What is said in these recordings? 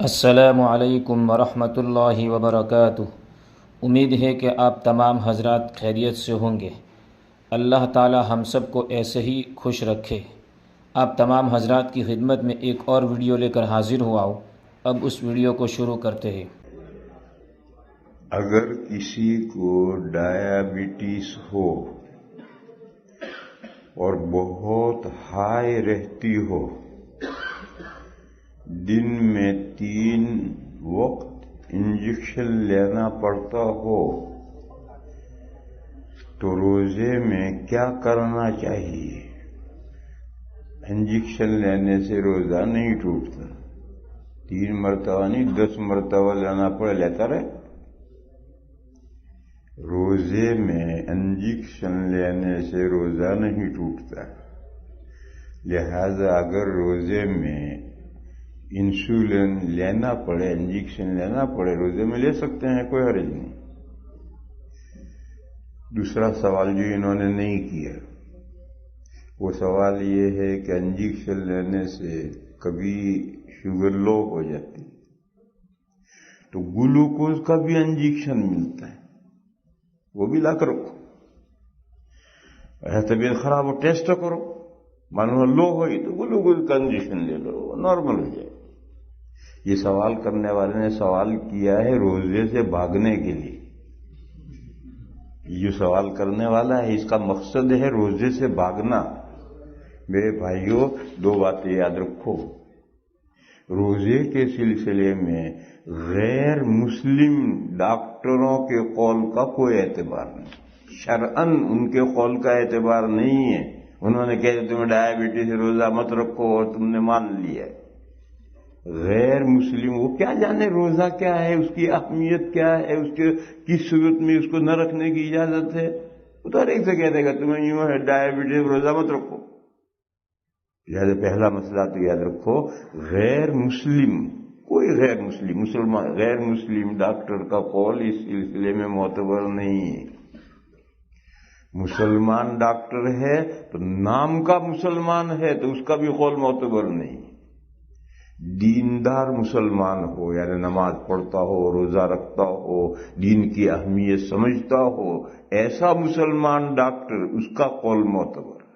السلام علیکم ورحمۃ اللہ وبرکاتہ۔ امید ہے کہ آپ تمام حضرات خیریت سے ہوں گے۔ اللہ تعالی ہم سب کو ایسے ہی خوش رکھے۔ آپ تمام حضرات کی خدمت میں ایک اور ویڈیو لے کر حاضر ہوا ہوں۔ اب اس ویڈیو کو شروع کرتے ہیں۔ اگر کسی کو ڈائیابٹیز ہو اور بہت ہائی رہتی ہو، دن میں 3 وقت انجیکشن لینا پڑتا ہو، تو روزے میں کیا کرنا چاہیے؟ انجیکشن لینے سے روزہ نہیں ٹوٹتا، 3 مرتبہ نہیں 10 مرتبہ لینا پڑے، لیتا رہے۔ روزے میں انجیکشن لینے سے روزہ نہیں ٹوٹتا، لہذا اگر روزے میں انسولین لینا پڑے، انجیکشن لینا پڑے، روزے میں لے سکتے ہیں، کوئی حرج نہیں۔ دوسرا سوال جو انہوں نے نہیں کیا، وہ سوال یہ ہے کہ انجیکشن لینے سے کبھی شوگر لو ہو جاتی، تو گلوکوز کا بھی انجیکشن ملتا ہے، وہ بھی لا کر رکھو۔ اگر طبیعت خراب ہو ٹیسٹ کرو، معلوم لو ہوئی تو گلوکوز کا انجیکشن لے لو، وہ نارمل ہو جائے۔ یہ سوال کرنے والے نے سوال کیا ہے روزے سے بھاگنے کے لیے۔ یہ سوال کرنے والا ہے، اس کا مقصد ہے روزے سے بھاگنا۔ میرے بھائیوں، 2 باتیں یاد رکھو۔ روزے کے سلسلے میں غیر مسلم ڈاکٹروں کے قول کا کوئی اعتبار نہیں، شرعاً ان کے قول کا اعتبار نہیں ہے۔ انہوں نے کہا تمہیں ڈائیابٹیز سے روزہ مت رکھو اور تم نے مان لیا۔ غیر مسلم وہ کیا جانے روزہ کیا ہے، اس کی اہمیت کیا ہے، اس کے کس صورت میں اس کو نہ رکھنے کی اجازت ہے۔ وہ تو ہر ایک سے کہہ دے گا تمہیں یوں ہے ڈائیابٹیز روزہ مت رکھو۔ لہٰذا پہلا مسئلہ تو یاد رکھو، غیر مسلم کوئی غیر مسلم مسلمان غیر مسلم ڈاکٹر کا قول اس سلسلے میں معتبر نہیں ہے۔ مسلمان ڈاکٹر ہے تو نام کا مسلمان ہے تو اس کا بھی قول معتبر نہیں۔ دیندار مسلمان ہو، یعنی نماز پڑھتا ہو، روزہ رکھتا ہو، دین کی اہمیت سمجھتا ہو، ایسا مسلمان ڈاکٹر، اس کا قول معتبر ہے۔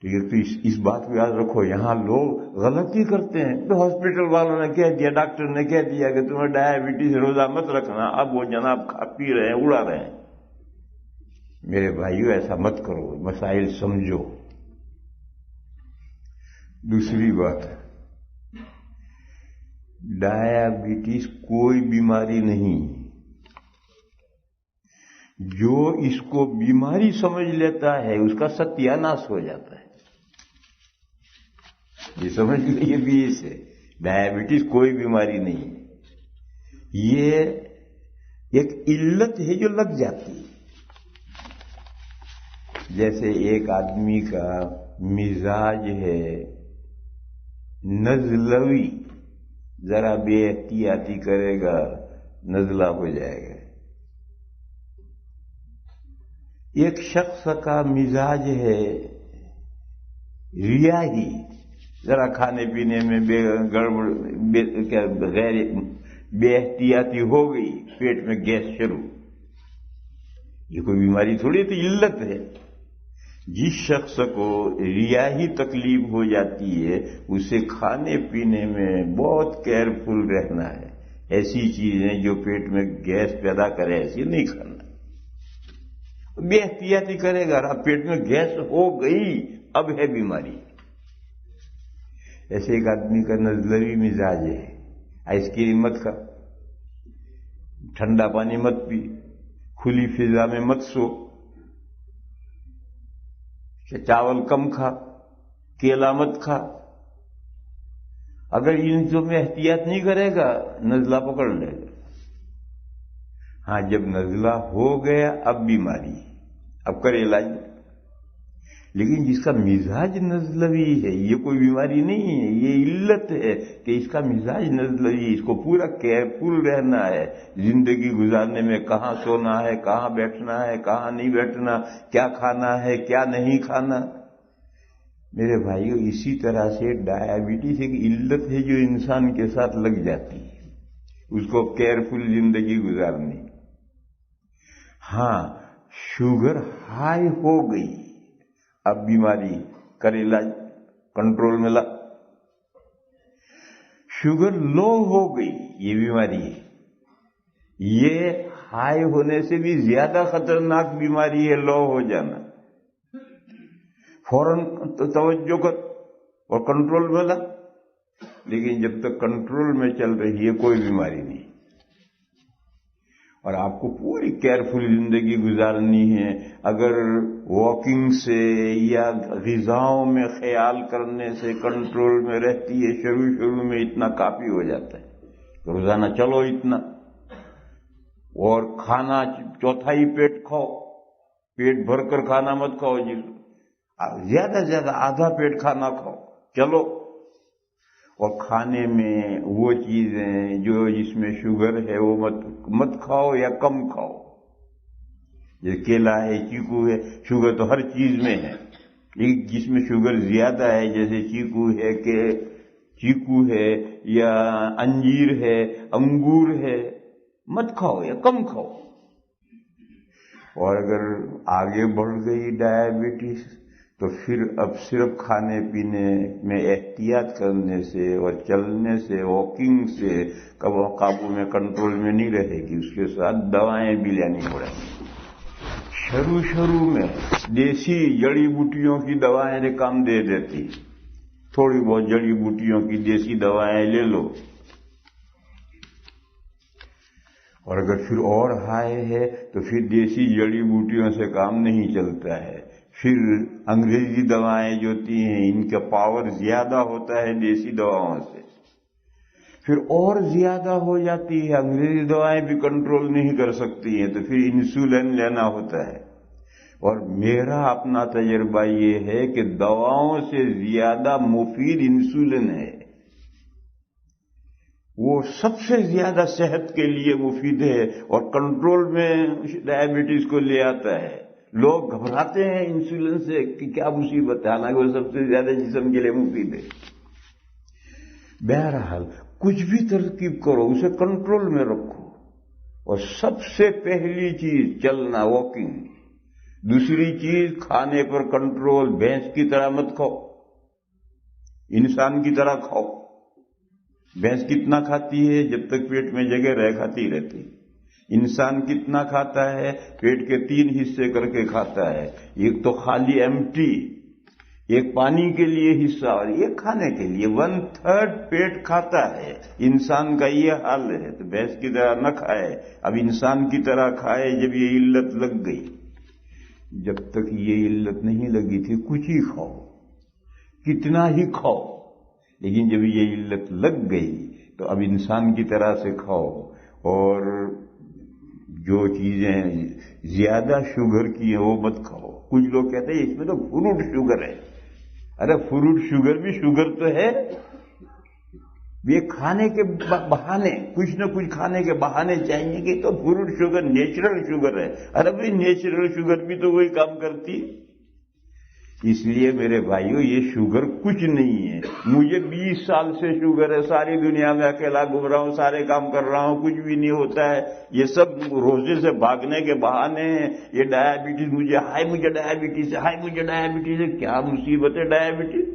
تو اس بات کو یاد رکھو۔ یہاں لوگ غلطی کرتے ہیں، تو ہاسپٹل والوں نے کہہ دیا، ڈاکٹر نے کہہ دیا کہ تمہیں ڈائیابٹیز روزہ مت رکھنا، اب وہ جناب کھا پی رہے ہیں، اڑا رہے ہیں۔ میرے بھائیو، ایسا مت کرو، مسائل سمجھو۔ دوسری بات، ڈائیابٹیز کوئی بیماری نہیں، جو اس کو بیماری سمجھ لیتا ہے اس کا ستیہ ناش ہو جاتا ہے۔ یہ سمجھ لیجیے بھی اسے، ڈائیابٹیز کوئی بیماری نہیں، یہ ایک علت ہے جو لگ جاتی ہے۔ جیسے ایک آدمی کا مزاج ہے نزلوی، ذرا بے احتیاطی کرے گا نزلہ ہو جائے گا۔ ایک شخص کا مزاج ہے ریاحی، ذرا کھانے پینے میں غیر بے احتیاطی ہو گئی، پیٹ میں گیس شروع۔ یہ کوئی بیماری تھوڑی، تو علت ہے۔ جس شخص کو ریاحی تکلیف ہو جاتی ہے، اسے کھانے پینے میں بہت کیئرفل رہنا ہے۔ ایسی چیزیں جو پیٹ میں گیس پیدا کرے ایسی نہیں کھانا۔ بے احتیاطی کرے گا، اب پیٹ میں گیس ہو گئی، اب ہے بیماری۔ ایسے ایک آدمی کا نزلوی مزاج ہے، آئس کریم مت کھا، ٹھنڈا پانی مت پی، کھلی فضا میں مت سو، چاول کم کھا، کیلا مت کھا۔ اگر ان چیزوں میں احتیاط نہیں کرے گا نزلہ پکڑ لے گا۔ ہاں، جب نزلہ ہو گیا اب بیماری، اب کرے علاج۔ لیکن جس کا مزاج نزلوی ہے، یہ کوئی بیماری نہیں ہے، یہ علت ہے کہ اس کا مزاج نزلوی ہے، اس کو پورا کیئرفل رہنا ہے زندگی گزارنے میں، کہاں سونا ہے، کہاں بیٹھنا ہے، کہاں نہیں بیٹھنا، کیا کھانا ہے، کیا نہیں کھانا۔ میرے بھائیوں اسی طرح سے ڈائبٹیز ایک علت ہے جو انسان کے ساتھ لگ جاتی ہے، اس کو کیئرفل زندگی گزارنی۔ ہاں شوگر ہائی ہو گئی، اب بیماری کر علاج کنٹرول میں لا۔ شوگر لو ہو گئی، یہ بیماری ہے، یہ ہائی ہونے سے بھی زیادہ خطرناک بیماری ہے لو ہو جانا۔ فوراً توجہ کر اور کنٹرول میں لا، لیکن جب تک کنٹرول میں چل رہی ہے کوئی بیماری نہیں، اور آپ کو پوری کیئرفل زندگی گزارنی ہے۔ اگر واکنگ سے یا غذاؤں میں خیال کرنے سے کنٹرول میں رہتی ہے، شروع میں اتنا کافی ہو جاتا ہے، روزانہ چلو اتنا، اور کھانا چوتھائی پیٹ کھاؤ، پیٹ بھر کر کھانا مت کھاؤ جی، زیادہ سے زیادہ آدھا پیٹ کھانا کھاؤ چلو، اور کھانے میں وہ چیزیں جو جس میں شوگر ہے وہ مت کھاؤ یا کم کھاؤ۔ جیسے کیلا ہے، چیکو ہے، شوگر تو ہر چیز میں ہے، لیکن جس میں شوگر زیادہ ہے جیسے چیکو ہے یا انجیر ہے، انگور ہے، مت کھاؤ یا کم کھاؤ۔ اور اگر آگے بڑھ گئی ڈائبٹیز تو پھر اب صرف کھانے پینے میں احتیاط کرنے سے اور چلنے سے، واکنگ سے قابو میں کنٹرول میں نہیں رہے گی، اس کے ساتھ دوائیں بھی لینی پڑیں گی۔ شروع میں دیسی جڑی بوٹیوں کی دوائیں کام دے دیتی، تھوڑی بہت جڑی بوٹیوں کی دیسی دوائیں لے لو، اور اگر پھر اور ہائے ہے تو پھر دیسی جڑی بوٹیوں سے کام نہیں چلتا ہے، پھر انگریزی دوائیں جو ہوتی ہیں ان کا پاور زیادہ ہوتا ہے دیسی دواؤں سے، پھر اور زیادہ ہو جاتی ہے، انگریزی دوائیں بھی کنٹرول نہیں کر سکتی ہیں تو پھر انسولین لینا ہوتا ہے۔ اور میرا اپنا تجربہ یہ ہے کہ دواؤں سے زیادہ مفید انسولین ہے، وہ سب سے زیادہ صحت کے لیے مفید ہے اور کنٹرول میں ڈائبٹیز کو لے آتا ہے۔ لوگ گھبراتے ہیں انسولین سے کہ کیا مصیبت ہے، حالانکہ وہ سب سے زیادہ جسم کے لیے مفید ہے۔ بہرحال کچھ بھی ترکیب کرو اسے کنٹرول میں رکھو، اور سب سے پہلی چیز چلنا، واکنگ، دوسری چیز کھانے پر کنٹرول، بھینس کی طرح مت کھاؤ، انسان کی طرح کھاؤ۔ بھینس کتنا کھاتی ہے؟ جب تک پیٹ میں جگہ رہے کھاتی رہتی۔ انسان کتنا کھاتا ہے؟ پیٹ کے 3 حصے کر کے کھاتا ہے، ایک تو خالی ایمٹی، ایک پانی کے لیے حصہ اور ایک کھانے کے لیے، 1/3 پیٹ کھاتا ہے۔ انسان کا یہ حال ہے، تو بھینس کی طرح نہ کھائے، اب انسان کی طرح کھائے۔ جب یہ علت لگ گئی، جب تک یہ علت نہیں لگی تھی کچھ ہی کھاؤ، کتنا ہی کھاؤ، لیکن جب یہ علت لگ گئی تو اب انسان کی طرح سے کھاؤ، اور جو چیزیں زیادہ شوگر کی ہیں وہ مت کھاؤ۔ کچھ لوگ کہتے ہیں اس میں تو فروٹ شوگر ہے، ارے فروٹ شوگر بھی شوگر تو ہے، یہ کھانے کے بہانے، کچھ نہ کچھ کھانے کے بہانے چاہیے کہ تو فروٹ شوگر نیچرل شوگر ہے، ارے بھائی نیچرل شوگر بھی تو وہی کام کرتی۔ اس لیے میرے بھائیوں یہ شوگر کچھ نہیں ہے، مجھے 20 سال سے شوگر ہے، ساری دنیا میں اکیلا گھوم رہا ہوں، سارے کام کر رہا ہوں، کچھ بھی نہیں ہوتا ہے، یہ سب روزے سے بھاگنے کے بہانے ہیں۔ یہ ڈائبٹیز مجھے ڈائبٹیز ہے، مجھے ڈائبٹیز ہے، کیا مصیبت ہے ڈائبٹیز؟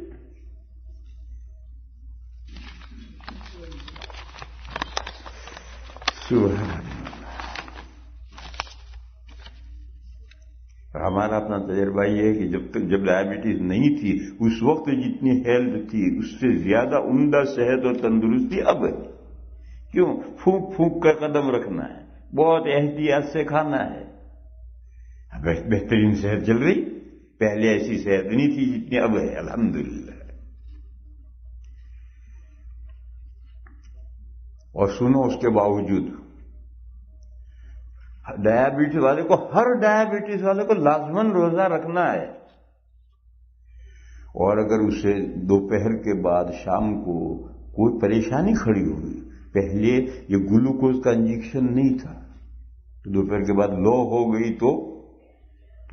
سبحان اللہ۔ ہمارا اپنا تجربہ یہ ہے کہ جب ڈائبٹیز نہیں تھی اس وقت جتنی ہیلتھ تھی اس سے زیادہ عمدہ صحت اور تندرستی اب ہے۔ کیوں؟ پھونک پھونک کر قدم رکھنا ہے، بہت احتیاط سے کھانا ہے، بہترین صحت چل رہی، پہلے ایسی صحت نہیں تھی جتنی اب ہے، الحمدللہ۔ اور سنو اس کے باوجود ڈائبٹیز والے کو، ہر ڈائبٹیز والے کو لازماً روزہ رکھنا ہے، اور اگر اسے دوپہر کے بعد شام کو کوئی پریشانی کھڑی ہوئی، پہلے یہ گلوکوز کا انجیکشن نہیں تھا، تو دوپہر کے بعد لو ہو گئی تو